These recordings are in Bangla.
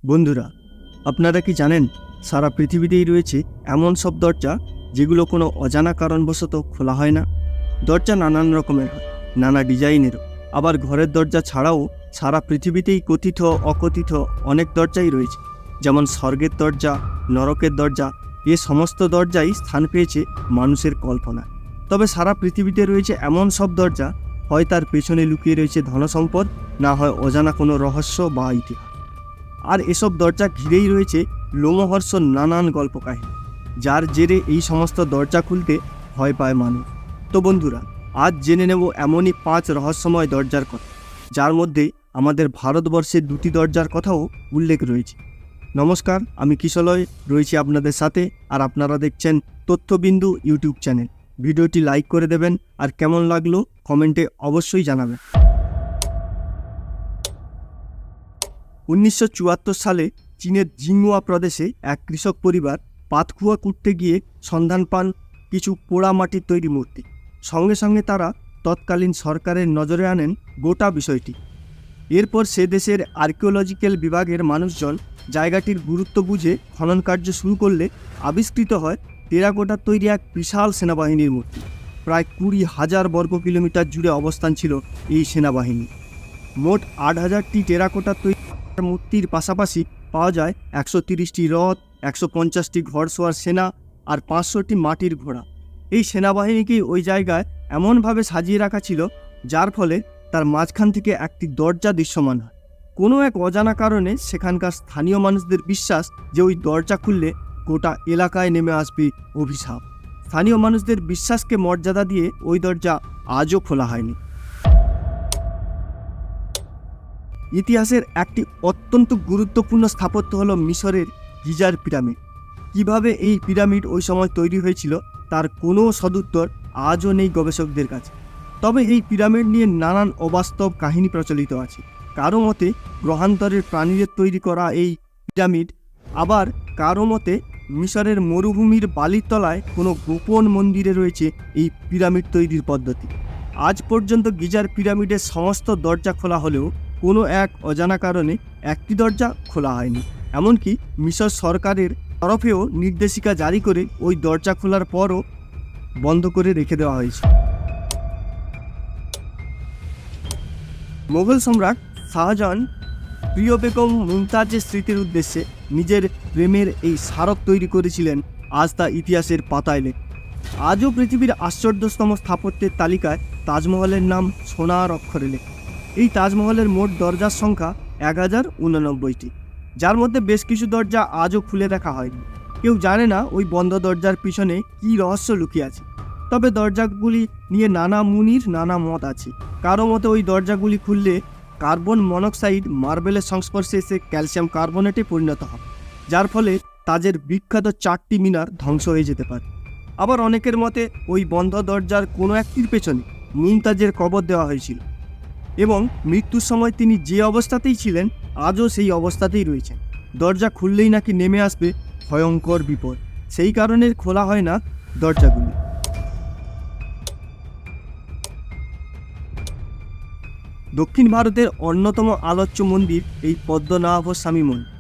বন্ধুরা, আপনারা কি জানেন সারা পৃথিবীতেই রয়েছে এমন সব দরজা যেগুলো কোনো অজানা কারণবশত খোলা হয় না। দরজা নানান রকমের হয়, নানা ডিজাইনেরও। আবার ঘরের দরজা ছাড়াও সারা পৃথিবীতেই কথিত অকথিত অনেক দরজাই রয়েছে, যেমন স্বর্গের দরজা, নরকের দরজা। এ সমস্ত দরজাই স্থান পেয়েছে মানুষের কল্পনায়। তবে সারা পৃথিবীতে রয়েছে এমন সব দরজা, হয় তার পেছনে লুকিয়ে রয়েছে ধনসম্পদ, না হয় অজানা কোনো রহস্য বা ইতিহাস। আর এসব দরজা ঘিরেই রয়েছে লোমহর্ষণ নানান গল্প কাহিনী, যার জেরে এই সমস্ত দরজা খুলতে ভয় পায় মানুষ। তো বন্ধুরা, আজ জেনে নেব এমনই 5 রহস্যময় দরজার কথা, যার মধ্যে আমাদের ভারতবর্ষের 2টি দরজার কথাও উল্লেখ রয়েছে। নমস্কার, আমি কিশলয় রয়েছি আপনাদের সাথে, আর আপনারা দেখছেন তথ্যবিন্দু ইউটিউব চ্যানেল। ভিডিওটি লাইক করে দেবেন, আর কেমন লাগলো কমেন্টে অবশ্যই জানাবেন। 1974 সালে চীনের জিংহুয়া প্রদেশে এক কৃষক পরিবার পাতকুয়া কুটতে গিয়ে সন্ধান পান কিছু পোড়া মাটির তৈরি মূর্তি। সঙ্গে সঙ্গে তারা তৎকালীন সরকারের নজরে আনেন গোটা বিষয়টি। এরপর সে দেশের আর্কিওলজিক্যাল বিভাগের মানুষজন জায়গাটির গুরুত্ব বুঝে খনন কার্য শুরু করলে আবিষ্কৃত হয় টেরাকোটার তৈরি এক বিশাল সেনাবাহিনীর মূর্তি। প্রায় 20,000 বর্গ কিলোমিটার জুড়ে অবস্থান ছিল এই সেনাবাহিনী। মোট 8,000টি টেরাকোটার তৈরি মূর্তির পাশাপাশি পাওয়া যায় 130টি রথ, 150টি ঘোড়সওয়ার সেনা আর 500টি মাটির ঘোড়া। এই সেনাবাহিনীকে ওই জায়গায় এমনভাবে সাজিয়ে রাখা ছিল, যার ফলে তার মাঝখান থেকে একটি দরজা দৃশ্যমান হয়। কোনো এক অজানা কারণে সেখানকার স্থানীয় মানুষদের বিশ্বাস যে ওই দরজা খুললে গোটা এলাকায় নেমে আসবে অভিশাপ। স্থানীয় মানুষদের বিশ্বাসকে মর্যাদা দিয়ে ওই দরজা আজও খোলা হয়নি। ইতিহাসের একটি অত্যন্ত গুরুত্বপূর্ণ স্থাপত্য হলো মিশরের গিজার পিরামিড। কিভাবে এই পিরামিড ওই সময় তৈরি হয়েছিল তার কোনো সদুত্তর আজও নেই গবেষকদের কাছে। তবে এই পিরামিড নিয়ে নানান অবাস্তব কাহিনী প্রচলিত আছে। কারো মতে গ্রহান্তরের প্রাণীদের তৈরি করা এই পিরামিড, আবার কারো মতে মিশরের মরুভূমির বালির তলায় কোনো গোপন মন্দিরে রয়েছে এই পিরামিড তৈরির পদ্ধতি। আজ পর্যন্ত গিজার পিরামিডের সমস্ত দরজা খোলা হলেও কোনো এক অজানা কারণে একটি দরজা খোলা হয়নি। এমনকি মিশর সরকারের তরফেও নির্দেশিকা জারি করে ওই দরজা খোলার পরও বন্ধ করে রেখে দেওয়া হয়েছে। মোগল সম্রাট শাহজাহান প্রিয় বেগম মুমতাজের স্মৃতির উদ্দেশ্যে নিজের প্রেমের এই স্মারক তৈরি করেছিলেন, আজ তা ইতিহাসের পাতায় লেখা। আজও পৃথিবীর আশ্চর্যতম স্থাপত্যের তালিকায় তাজমহলের নাম সোনার অক্ষরে লেখা। এই তাজমহলের মোট দরজার সংখ্যা 1089টি, যার মধ্যে বেশ কিছু দরজা আজও খুলে দেখা হয়নি। কেউ জানে না ওই বন্ধ দরজার পিছনে কী রহস্য লুকিয়ে আছে। তবে দরজাগুলি নিয়ে নানা মুনির নানা মত আছে। কারো মতে ওই দরজাগুলি খুললে কার্বন মনোক্সাইড মার্বেলের সংস্পর্শে এসে ক্যালসিয়াম কার্বনেটে পরিণত হবে, যার ফলে তাজের বিখ্যাত 4টি মিনার ধ্বংস হয়ে যেতে পারে। আবার অনেকের মতে ওই বন্ধ দরজার কোনো একটির পেছনে মুমতাজের কবর দেওয়া হয়েছিল এবং মৃত্যুর সময় তিনি যে অবস্থাতেই ছিলেন আজও সেই অবস্থাতেই রয়েছেন। দরজা খুললেই নাকি নেমে আসবে ভয়ঙ্কর বিপদ, সেই কারণে খোলা হয় না দরজাগুলি। দক্ষিণ ভারতের অন্যতম আলোচ্য মন্দির এই পদ্মনাভ স্বামী মন্দির।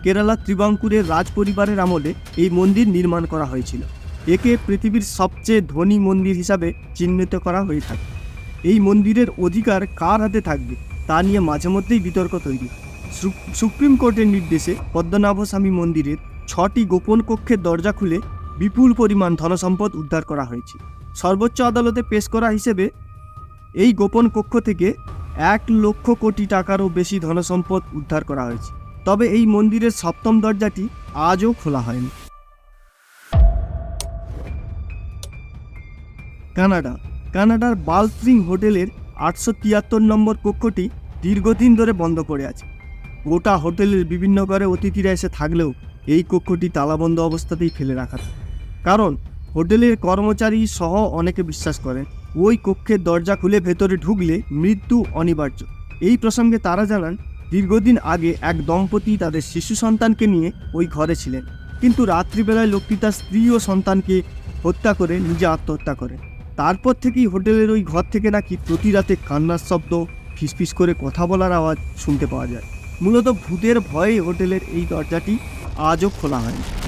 কেরালা ত্রিবাঙ্কুরের রাজ পরিবারের আমলে এই মন্দির নির্মাণ করা হয়েছিল। একে পৃথিবীর সবচেয়ে ধনী মন্দির হিসাবে চিহ্নিত করা হয়ে থাকে। এই মন্দিরের অধিকার কার হাতে থাকবে তা নিয়ে মাঝে মধ্যেই বিতর্ক তৈরি হয়। সুপ্রিম কোর্টের নির্দেশে পদ্মনাভ স্বামী মন্দিরের 6টি গোপন কক্ষের দরজা খুলে বিপুল পরিমাণ ধনসম্পদ উদ্ধার করা হয়েছে। সর্বোচ্চ আদালতে পেশ করা হিসেবে এই গোপন কক্ষ থেকে 1 লক্ষ কোটি টাকারও বেশি ধনসম্পদ উদ্ধার করা হয়েছে। তবে এই মন্দিরের 7ম দরজাটি আজও খোলা হয়নি। কানাডার বালস্প্রিং হোটেলের 873 নম্বর কক্ষটি দীর্ঘদিন ধরে বন্ধ পড়ে আছে। গোটা হোটেলের বিভিন্ন ঘরে অতিথিরা এসে থাকলেও এই কক্ষটি তালাবন্ধ অবস্থাতেই ফেলে রাখা থাকে। কারণ হোটেলের কর্মচারী সহ অনেকে বিশ্বাস করেন ওই কক্ষের দরজা খুলে ভেতরে ঢুকলে মৃত্যু অনিবার্য। এই প্রসঙ্গে তারা জানান, দীর্ঘদিন আগে এক দম্পতি তাদের শিশু সন্তানকে নিয়ে ওই ঘরে ছিলেন, কিন্তু রাত্রিবেলায় লোকটি তার স্ত্রী ও সন্তানকে হত্যা করে নিজে আত্মহত্যা করে। তারপর থেকেই হোটেলের ওই ঘর থেকে নাকি প্রতি রাতে কান্নার শব্দ, ফিসফিস করে কথা বলার আওয়াজ শুনতে পাওয়া যায়। মূলত ভূতের ভয়ে হোটেলের এই দরজাটি আজও খোলা হয়নি।